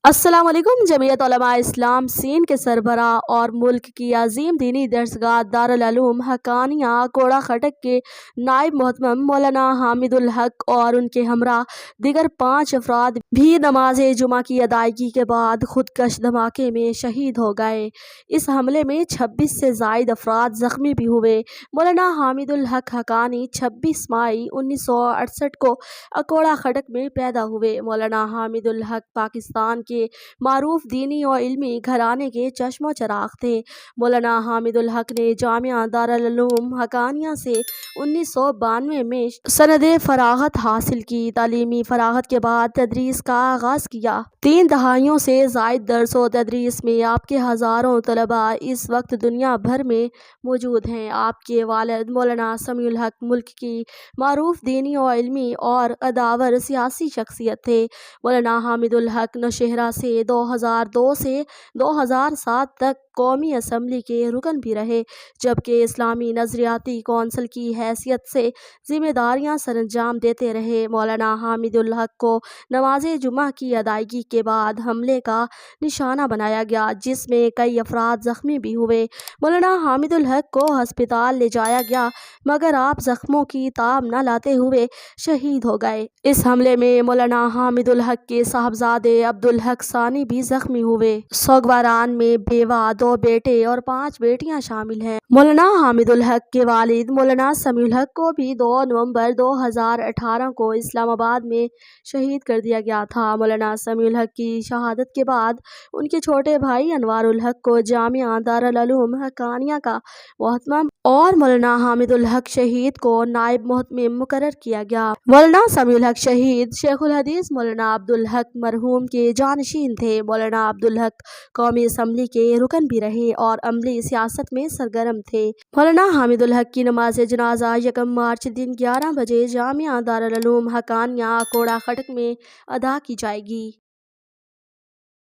अस्सलाम वालेकुम। जमीयत उलमा इस्लाम सिंध के सरबरा और मुल्क की अजीम दीनी दरसगाह दारुल उलूम हक्कानिया कोड़ा खटक के नायब मोहतरम मौलाना हामिदुल हक और उनके हमरा दिगर 5 अफराद भी नमाज जुमा की अदायगी के बाद खुदकश धमाके में शहीद हो गए। इस हमले में 26 से जायद अफराद जख्मी भी हुए। मौलाना हामिदुल हक हक्कानी 26 मई 1968 को अकोड़ा खटक में पैदा हुए। मौलाना हामिदुल हक पाकिस्तान के मारूफ दीनी और इल्मी घराने के चश्मो चराग थे। मौलाना हामिदुल हक ने जामिया दारुल उलूम हक्कानिया से 1992 में सनदे फरागत हासिल की। तालीमी फरागत के बाद तदरीस का आगाज़ किया। 3 दहाइयों से जायद दर्स व तदरीस में आपके हज़ारों तलबा इस वक्त दुनिया भर में मौजूद हैं। आपके वालिद मौलाना समीउल हक मुल्क की मारूफ दीनी और इल्मी और अदावर सियासी शख्सियत थे। मौलाना हामिदुल हक नौशहरा से 2002 से 2007 तक कौमी असम्बली के रुकन भी रहे, जबकि इस्लामी नज़रियाती कौंसिल की हैसियत से जिम्मेदारियां सरअंजाम देते रहे। मौलाना हामिदुल हक को नमाज जुमा की अदायगी के बाद हमले का निशाना बनाया गया, जिसमें कई अफराद जख्मी भी हुए। मौलाना हामिदुल हक को हस्पताल ले जाया गया, मगर आप जख्मों की ताब न लाते हुए शहीद हो गए। इस हमले में मौलाना हामिदुल हक के साहबजादे अब्दुल हक सानी भी जख्मी हुए। सोगवारान में बेवा 2 बेटे और 5 बेटियां शामिल हैं। मौलाना हामिदुल हक के वालिद मौलाना समीउल हक को भी 2 नवंबर 2018 को इस्लामाबाद में शहीद कर दिया गया था। मौलाना समीउल हक की शहादत के बाद उनके छोटे भाई अनवारुल हक को जामिया दारुल उलूम हक्कानिया का मोहतमिम और मौलाना हामिदुल हक शहीद को नायब मोहतमिम मुकर्रर किया गया। मौलाना समीउल हक शहीद शेखुल हदीस मौलाना अब्दुल हक मरहूम के जानशीन थे। मौलाना अब्दुल हक कौमी असम्बली के रुकन भी रहे और अमली सियासत में सरगर्म थे। मौलाना हामिदुल हक की नमाज जनाजा 1 मार्च दिन 11 बजे जामिया दारुल उलूम हक्कानिया कोड़ा खटक में अदा की जाएगी।